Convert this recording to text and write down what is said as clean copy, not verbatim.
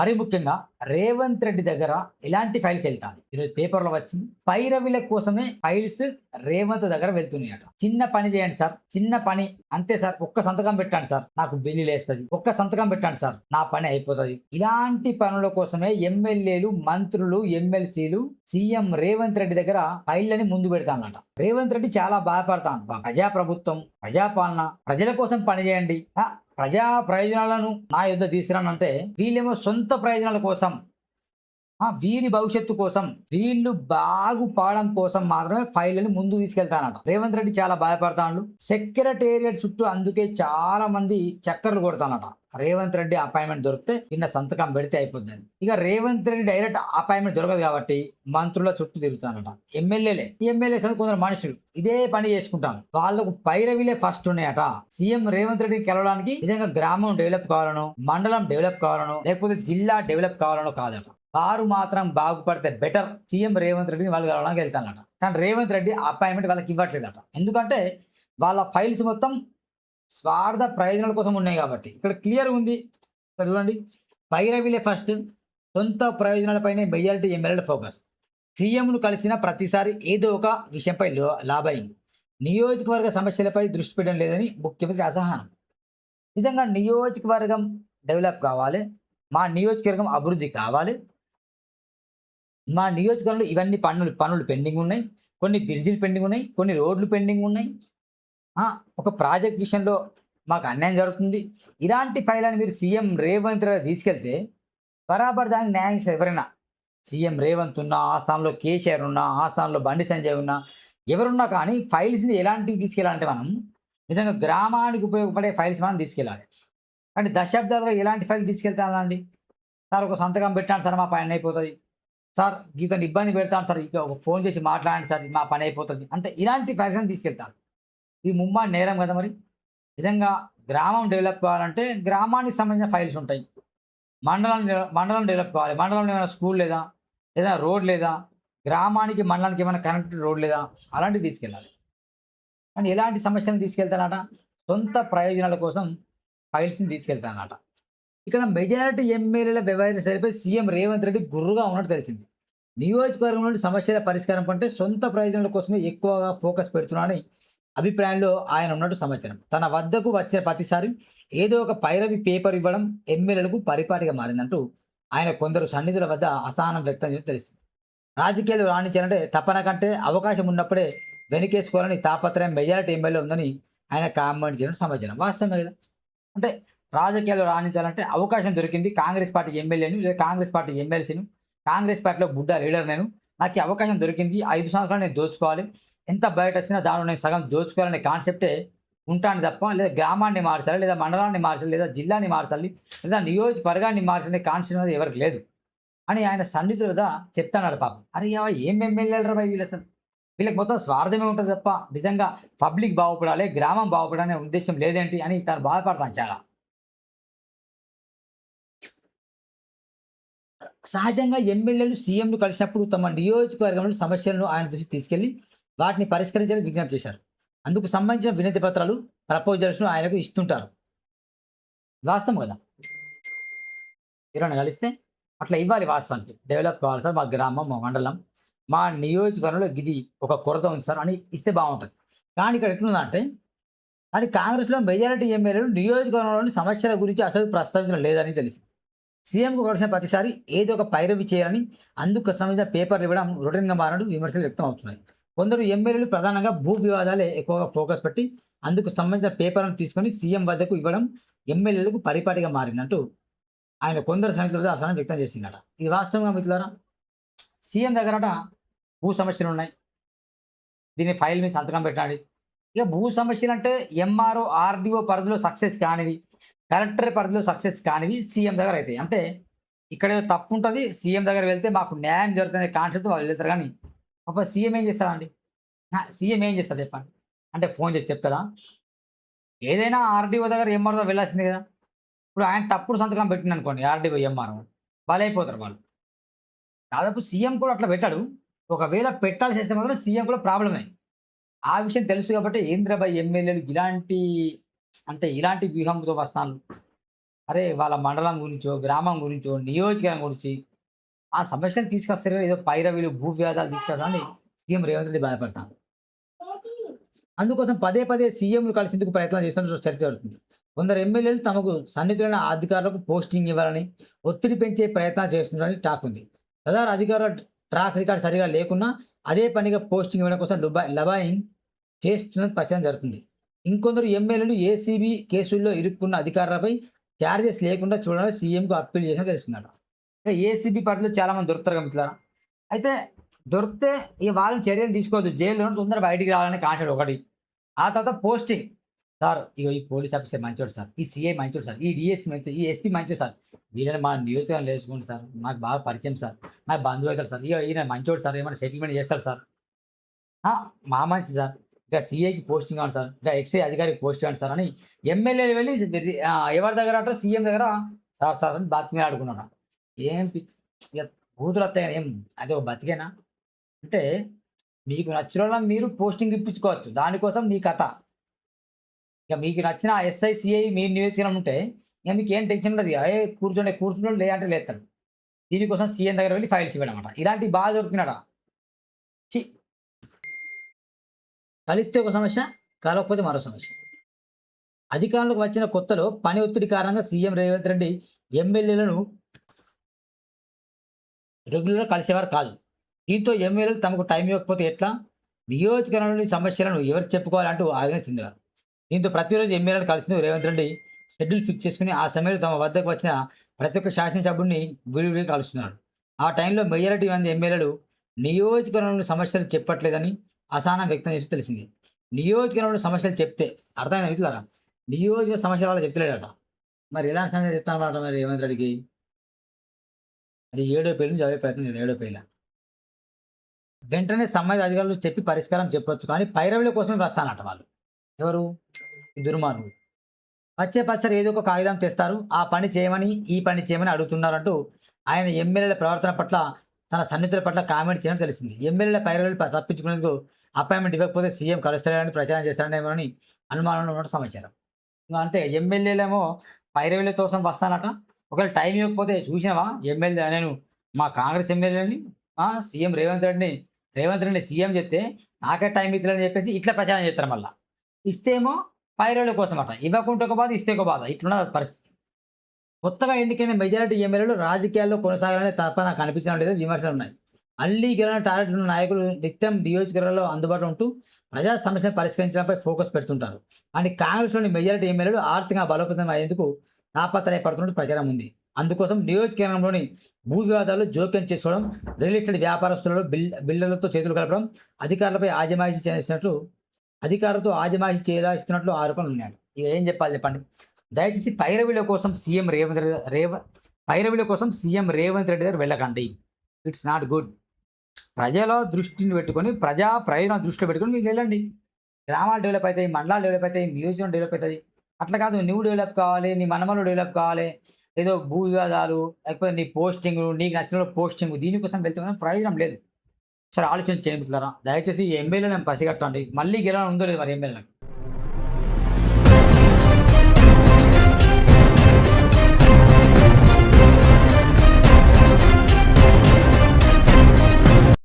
మరి ముఖ్యంగా రేవంత్ రెడ్డి దగ్గర ఎలాంటి ఫైల్స్ వెళ్తాయి ఈరోజు పేపర్లో వచ్చింది. పైరవిల కోసమే ఫైల్స్ రేవంత్ దగ్గర వెళ్తున్నాయట. చిన్న పని చేయండి సార్, చిన్న పని అంతే సార్, ఒక్క సంతకం పెట్టండి సార్, నాకు బిల్లు లేస్తుంది, ఒక్క సంతకం పెట్టండి సార్, నా పని అయిపోతుంది. ఇలాంటి పనుల కోసమే ఎమ్మెల్యేలు, మంత్రులు, ఎమ్మెల్సీలు సీఎం రేవంత్ రెడ్డి దగ్గర ఫైళ్ళని ముందు పెడతానట. రేవంత్ రెడ్డి చాలా బాధపడతాను. ప్రజాప్రభుత్వం, ప్రజాపాలన, ప్రజల కోసం పనిచేయండి, ప్రజా ప్రయోజనాలను నా యుద్ధ తీసుకురానంటే వీళ్ళేమో సొంత ప్రయోజనాల కోసం, వీరి భవిష్యత్తు కోసం, వీళ్ళు బాగుపడడం కోసం మాత్రమే ఫైళ్ళని ముందు తీసుకెళ్తానట. రేవంత్ రెడ్డి చాలా బాధపడతాడు. సెక్రటేరియట్ చుట్టూ అందుకే చాలా మంది చక్కర్లు కొడతానట. రేవంత్ రెడ్డి అపాయింట్మెంట్ దొరికితే చిన్న సంతకం పెడితే అయిపోద్దని. ఇక రేవంత్ రెడ్డి డైరెక్ట్ అపాయింట్మెంట్ దొరకదు కాబట్టి మంత్రుల చుట్టూ తిరుగుతానట. ఎమ్మెల్యేస్ కొందరు మనుషులు ఇదే పని చేసుకుంటాను. వాళ్ళకు పైరవిలే ఫస్ట్ ఉన్నాయట. సీఎం రేవంత్ రెడ్డిని గెలవడానికి నిజంగా గ్రామం డెవలప్ కావాలనో, మండలం డెవలప్ కావాలనో, లేకపోతే జిల్లా డెవలప్ కావాలనో కాదట. వారు మాత్రం బాగుపడితే బెటర్ సీఎం రేవంత్ రెడ్డిని వాళ్ళు కలవడానికి వెళ్తానట. కానీ రేవంత్ రెడ్డి అపాయింట్మెంట్ వాళ్ళకి ఇవ్వట్లేదట. ఎందుకంటే వాళ్ళ ఫైల్స్ మొత్తం స్వార్థ ప్రయోజనాల కోసం ఉన్నాయి కాబట్టి. ఇక్కడ క్లియర్ ఉంది. ఇక్కడ చూడండి, పైరవిలే ఫస్ట్, సొంత ప్రయోజనాలపైనే మెజారిటీ ఎమ్మెల్యేల ఫోకస్. సీఎంను కలిసిన ప్రతిసారి ఏదో ఒక విషయంపై లాభయం, నియోజకవర్గ సమస్యలపై దృష్టి పెట్టడం లేదని ముఖ్యమంత్రి అసహనం. నిజంగా నియోజకవర్గం డెవలప్ కావాలి, మా నియోజకవర్గం అభివృద్ధి కావాలి, మా నియోజకవర్గంలో ఇవన్నీ పనులు పెండింగ్ ఉన్నాయి, కొన్ని బ్రిడ్జిలు పెండింగ్ ఉన్నాయి, కొన్ని రోడ్లు పెండింగ్ ఉన్నాయి, ఒక ప్రాజెక్ట్ విషయంలో మాకు అన్యాయం జరుగుతుంది. ఇలాంటి ఫైల్ అని మీరు సీఎం రేవంత్ రెడ్డి తీసుకెళ్తే బరాబర్ దానికి న్యాయం ఎవరైనా, సీఎం రేవంత్ ఉన్నా, ఆ స్థానంలో కేసీఆర్ ఉన్నా, ఆ స్థానంలో బండి సంజయ్ ఉన్నా, ఎవరున్నా కానీ ఫైల్స్ని ఎలాంటివి తీసుకెళ్ళాలంటే మనం నిజంగా గ్రామానికి ఉపయోగపడే ఫైల్స్ మనం తీసుకెళ్ళాలి. అంటే దశాబ్దాలుగా ఎలాంటి ఫైల్ తీసుకెళ్తానండి సార్, ఒక సంతకం పెట్టాను సార్, మా పని అయిపోతుంది సార్, గీతను ఇబ్బంది పెడతాను సార్, ఇక ఒక ఫోన్ చేసి మాట్లాడండి సార్, మా పని అయిపోతుంది అంటే ఇలాంటి ఫైల్స్ అని తీసుకెళ్తాను. ఇది ముమ్మాడి నేరం కదా. మరి నిజంగా గ్రామం డెవలప్ కావాలంటే గ్రామానికి సంబంధించిన ఫైల్స్ ఉంటాయి. మండలం డెవలప్ కావాలి, మండలంలో ఏమైనా స్కూల్ లేదా, లేదా రోడ్ లేదా, గ్రామానికి మండలానికి ఏమైనా కనెక్టెడ్ రోడ్ లేదా, అలాంటివి తీసుకెళ్ళాలి. కానీ ఎలాంటి సమస్యలను తీసుకెళ్తానట, సొంత ప్రయోజనాల కోసం ఫైల్స్ని తీసుకెళ్తానట. ఇక్కడ మెజారిటీ ఎమ్మెల్యేల వ్యవహార శైలిపై సీఎం రేవంత్ రెడ్డి గుర్రుగా ఉన్నట్టు తెలిసింది. నియోజకవర్గంలోని సమస్యల పరిష్కారం కంటే సొంత ప్రయోజనాల కోసమే ఎక్కువగా ఫోకస్ పెడుతున్నాడని అభిప్రాయంలో ఆయన ఉన్నట్టు సమాచారం. తన వద్దకు వచ్చే ప్రతిసారి ఏదో ఒక పైరవి పేపర్ ఇవ్వడం ఎమ్మెల్యేలకు పరిపాటిగా మారిందంటూ ఆయన కొందరు సన్నిధుల వద్ద అసహనం వ్యక్తం చేసి తెలుస్తుంది. రాజకీయాలు రాణించాలంటే తపన కంటే అవకాశం ఉన్నప్పుడే వెనుకేసుకోవాలని తాపత్రయం మెజారిటీ ఎమ్మెల్యే ఉందని ఆయన కామెంట్ చేయడం సమాచారం. వాస్తవమే కదా. అంటే రాజకీయాలు రాణించాలంటే అవకాశం దొరికింది, కాంగ్రెస్ పార్టీ ఎమ్మెల్యేను లేదా కాంగ్రెస్ పార్టీ ఎమ్మెల్సీను, కాంగ్రెస్ పార్టీలో బుడ్డ లీడర్ నేను, నాకు ఈ అవకాశం దొరికింది, 5 సంవత్సరాలు నేను దోచుకోవాలి, ఎంత బయట వచ్చినా దానిలో నేను సగం దోచుకోవాలనే కాన్సెప్టే ఉంటాను తప్ప, లేదా గ్రామాన్ని మార్చాలి, లేదా మండలాన్ని మార్చాలి, లేదా జిల్లాని మార్చాలి, లేదా నియోజకవర్గాన్ని మార్చాలనే కాన్సెప్ట్ అనేది ఎవరికి లేదు అని ఆయన సన్నిధులుగా చెప్తున్నాడు. పాపం అరే ఏం ఎమ్మెల్యేలు రా వీళ్ళు, అసలు వీళ్ళకి మొత్తం స్వార్థమే ఉంటుంది తప్ప నిజంగా పబ్లిక్ బాగుపడాలి, గ్రామం బాగుపడాలనే ఉద్దేశం లేదేంటి అని తను బాధపడతాను చాలా. సహజంగా ఎమ్మెల్యేలు సీఎంను కలిసినప్పుడు తమ నియోజకవర్గంలో సమస్యలను ఆయన దృష్టికి తీసుకెళ్లి వాటిని పరిష్కరించాలని విజ్ఞప్తి చేశారు. అందుకు సంబంధించిన వినతి పత్రాలు, ప్రపోజల్స్ను ఆయనకు ఇస్తుంటారు. వాస్తవం కదా. ఎవరైనా కలిస్తే అట్లా ఇవ్వాలి. వాస్తవానికి డెవలప్ కావాలి సార్, మా గ్రామం, మా మండలం, మా నియోజకవర్గంలో ఇది ఒక కొరత ఉంది సార్ అని ఇస్తే బాగుంటుంది. కానీ ఇక్కడ ఎట్లుందంటే, కానీ కాంగ్రెస్లో మెజారిటీ ఎమ్మెల్యేలు నియోజకవర్గంలోని సమస్యల గురించి అసలు ప్రస్తావించడం లేదని తెలిసింది. సీఎంకు కలిసిన ప్రతిసారి ఏదో ఒక పైరవి చేయాలని, అందుకు సంబంధించిన పేపర్లు ఇవ్వడం రొటీన్గా మారడం విమర్శలు వ్యక్తం అవుతున్నాయి. కొందరు ఎమ్మెల్యేలు ప్రధానంగా భూ వివాదాలే ఎక్కువగా ఫోకస్ పెట్టి అందుకు సంబంధించిన పేపర్లను తీసుకొని సీఎం వద్దకు ఇవ్వడం ఎమ్మెల్యేలకు పరిపాటిగా మారిందంటూ ఆయన కొందరు సన్నిహితులతో అసహనం వ్యక్తం చేసిందట. ఇది వాస్తవంగా మిత్రులారా, సీఎం దగ్గరట భూ సమస్యలు ఉన్నాయి, దీన్ని ఫైల్ మీద సంతకం పెట్టాలి. ఇక భూ సమస్యలు అంటే ఎంఆర్ఓ, ఆర్డీఓ పరిధిలో సక్సెస్ కానివి, కలెక్టర్ పరిధిలో సక్సెస్ కానివి సీఎం దగ్గర అవుతాయి. అంటే ఇక్కడ ఏదో తప్పు ఉంటుంది, సీఎం దగ్గర వెళ్తే మాకు న్యాయం జరుగుతున్న కాన్సెప్ట్ వాళ్ళు వెళ్తారు. కానీ ఒక సీఎం ఏం చేస్తారండి, సీఎం ఏం చేస్తారు చెప్పండి, అంటే ఫోన్ చేసి చెప్తారా? ఏదైనా ఆర్డీఓ దగ్గర ఎంఆర్ఓ వెళ్ళాల్సిందే కదా. ఇప్పుడు ఆయన తప్పుడు సంతకం పెట్టింది అనుకోండి, ఆర్డీఓ ఎంఆర్ఓ వాళ్ళు అయిపోతారు. వాళ్ళు దాదాపు సీఎం కూడా అట్లా పెట్టాడు. ఒకవేళ పెట్టాల్సి వస్తే మాత్రం సీఎం కూడా ప్రాబ్లమే. ఆ విషయం తెలుసు కాబట్టి ఏంద్రబాయ్ ఎమ్మెల్యేలు ఇలాంటి, అంటే ఇలాంటి వ్యూహంతో వస్తాను. అరే వాళ్ళ మండలం గురించో, గ్రామం గురించో, నియోజకవర్గం గురించి ఆ సమస్యలు తీసుకొస్తారు గానీ, ఏదో పైరవీలు, భూ వివాదాలు తీసుకొస్తారని సీఎం రేవంత్ రెడ్డి బాధపడతాండు. అందుకోసం పదే పదే సీఎంను కలిసేందుకు ప్రయత్నాలు చేస్తున్నట్టు చర్చ జరుగుతుంది. కొందరు ఎమ్మెల్యేలు తమకు సన్నిహితులైన అధికారులకు పోస్టింగ్ ఇవ్వాలని, ఒత్తిడి పెంచే ప్రయత్నాలు చేస్తున్నారని టాక్ ఉంది. సదరు అధికారుల ట్రాక్ రికార్డ్ సరిగా లేకున్నా అదే పనిగా పోస్టింగ్ ఇవ్వడం కోసం లబాయింగ్ చేస్తున్నట్టు ప్రచారం జరుగుతుంది. ఇంకొందరు ఎమ్మెల్యేలు ఏసీబీ కేసుల్లో ఇరుక్కున్న అధికారులపై చార్జెస్ లేకుండా చూడాలని సీఎంకు అప్పీల్ చేసినా తెలుస్తున్నాడు. ఏసీబీ పరిధిలో చాలామంది దొరుకుతారు కదా మిత్రులారా. అయితే దొరికితే ఇక వాళ్ళని చర్యలు తీసుకోవద్దు. జైల్లో నుండి తొందరగా బయటికి రావాలని కాంటాడు ఒకటి. ఆ తర్వాత పోస్టింగ్. సార్ ఇగో ఈ పోలీస్ ఆఫీసర్ మంచోడు సార్. ఈ సీఐ మంచోడు సార్. ఈ డీఎస్పీ మంచి ఈ ఎస్పీ మంచోడు సార్. వీళ్ళని మా నియోజకవర్గంలో వేసుకోండి సార్. నాకు బాగా పరిచయం సార్. నాకు బంధువు అవుతారు సార్. ఇగ ఈయన మంచోడు సార్. ఏమైనా సెటిల్మెంట్ చేస్తారు సార్. ఆ! మా మనిషి సార్. ఇక సీఐకి పోస్టింగ్ కావాలి సార్. ఇంకా ఎక్సైజ్ అధికారికి పోస్ట్ ఇవ్వండి సార్ అని ఎమ్మెల్యేలు వెళ్ళి ఎవరి దగ్గర అట సీఎం దగ్గర సార్ సార్ అని బతిమిలాడుకున్నాడు. ఏం పిచ్చి ఇక బూతులొత్తాయి గాని ఏం అది ఒక బతికేనా? అంటే మీకు నచ్చినోళ్ళని మీరు పోస్టింగ్ ఇప్పించుకోవచ్చు. దానికోసం మీ కథ. ఇక మీకు నచ్చిన ఎస్ఐ, సీఐ మీ నియోజకవర్గం ఉంటే ఇక మీకేం టెన్షన్ ఉండదు. కూర్చోండి కూర్చుంటాడు లేదంటే లేస్తాడు. దీనికోసం సీఎం దగ్గర వెళ్లి ఫైల్స్ ఇవ్వడమట. ఇలాంటివి బాగా దొరికినాడ. ఛీ! కలిస్తే ఒక సమస్య, కలవకపోతే మరో సమస్య. అధికారంలోకి వచ్చిన కొత్తలో పని ఒత్తిడి కారణంగా సీఎం రేవంత్ రెడ్డి ఎమ్మెల్యేలను రెగ్యులర్‌గా కలిసేవారు కాదు. దీంతో ఎమ్మెల్యేలు తమకు టైం ఇవ్వకపోతే ఎట్లా? నియోజకవర్గంలోని సమస్యలను ఎవరికి చెప్పుకోవాలంటూ ఆవేదన చెందారు. దీంతో ప్రతిరోజు ఎమ్మెల్యేలను కలిసేందుకు రేవంత్ రెడ్డి షెడ్యూల్ ఫిక్స్ చేసుకొని ఆ సమయంలో తమ వద్దకు వచ్చిన ప్రతి ఒక్క శాసనసభ్యుడిని విడివిడిగా కలుస్తున్నాడు. ఆ టైంలో మెజారిటీ మంది ఎమ్మెల్యేలు నియోజకవర్గంలోని సమస్యలు చెప్పట్లేదని అసహనం వ్యక్తం చేసి తెలిసింది. నియోజకవర్గంలో సమస్యలు చెప్తే అర్థమైందా మిత్రులారా? నియోజక సమస్యల వల్ల చెప్తలేడట. మరి ఎలాంటి సమస్యలు చెప్తానమాట మరి రేవంత్ రెడ్డికి? అది ఏడో పేరు నుంచి చదివే ప్రయత్నం చేద్దాం. ఏడో పేల. వెంటనే సంబంధిత అధికారులు చెప్పి పరిష్కారం చెప్పొచ్చు. కానీ పైరవీల కోసమే వస్తానట వాళ్ళు. ఎవరు? ఈ దుర్మార్గులు. వచ్చే పచ్చరు ఏదో ఒక కాగితం తెస్తారు. ఆ పని చేయమని, ఈ పని చేయమని అడుగుతున్నారంటూ ఆయన ఎమ్మెల్యేల ప్రవర్తన పట్ల, తన సన్నిహితుల పట్ల కామెంట్ చేయడం తెలిసింది. ఎమ్మెల్యేల పైరవీలు తప్పించుకునేందుకు అపాయింట్మెంట్ ఇవ్వకపోతే సీఎం కలుస్తారని ప్రచారం చేస్తాడేమోనని అనుమానంలో ఉన్నట్టు సమాచారం. అంతే ఎమ్మెల్యేలేమో పైరవీల కోసం వస్తానట. ఒకవేళ టైం ఇవ్వకపోతే చూసినావా ఎమ్మెల్యే నేను మా కాంగ్రెస్ ఎమ్మెల్యేని సీఎం రేవంత్ రెడ్డిని సీఎం చెప్తే నాకే టైం ఇద్దరని చెప్పేసి ఇట్లా ప్రచారం చేస్తారు మళ్ళా. ఇస్తేమో పైరవీల కోసం అట. ఇవ్వకుంటే ఒక బాధ, ఇస్తే ఒక బాధ. ఇట్లున్నది పరిస్థితి. కొత్తగా ఎన్నికైన మెజారిటీ ఎమ్మెల్యేలు రాజకీయాల్లో కొనసాగాలనే తప్ప నాకు కనిపించడం లేదని విమర్శలు ఉన్నాయి. మళ్ళీ గెలవని టార్గెట్ ఉన్న నాయకులు నిత్యం నియోజకవర్గాల్లో అందుబాటులో ఉంటూ ప్రజా సమస్యను పరిష్కరించడంపై ఫోకస్ పెడుతుంటారు. కానీ కాంగ్రెస్‌లోని మెజారిటీ ఎమ్మెల్యేలు ఆర్థికంగా బలోపేతం అయ్యేందుకు తాపత్రయపడుతున్నట్టు ప్రచారం ఉంది. అందుకోసం నియోజకవర్గంలోని భూ వివాదాల్లో జోక్యం చేసుకోవడం, రియల్ ఎస్టేట్ వ్యాపారస్తులలో బిల్డర్లతో చేతులు కలపడం, అధికారులపై అధికారులతో ఆజమాయిషీ చేయాల్సినట్లు ఆరోపణలు ఉన్నాయి. ఇక ఏం చెప్పాలి చెప్పండి? దయచేసి పైరవీల కోసం సీఎం రేవంత్ రెడ్డి దగ్గర వెళ్ళకండి. It's not good. ప్రజల దృష్టిని పెట్టుకొని, ప్రజా ప్రయోజనం దృష్టిలో పెట్టుకొని మీరు వెళ్ళండి. గ్రామాలు డెవలప్ అవుతాయి, మండలాలు డెవలప్ అవుతాయి, నియోజకవర్గం డెవలప్ అవుతుంది. అట్లా కాదు నువ్వు డెవలప్ కావాలి, నీ మనమలు డెవలప్ కావాలి, ఏదో భూ వివాదాలు, లేకపోతే నీ పోస్టింగ్, నీకు నచ్చిన పోస్టింగ్ దీనికోసం వెళ్తే మాత్రం ప్రయోజనం లేదు. ఒకసారి ఆలోచన చేయండి మిత్రులారా. దయచేసి ఈ ఎమ్మెల్యేలను పసిగట్టండి. మళ్ళీ గెలవడం ఉందో లేదు మరి ఎమ్మెల్యేలకు.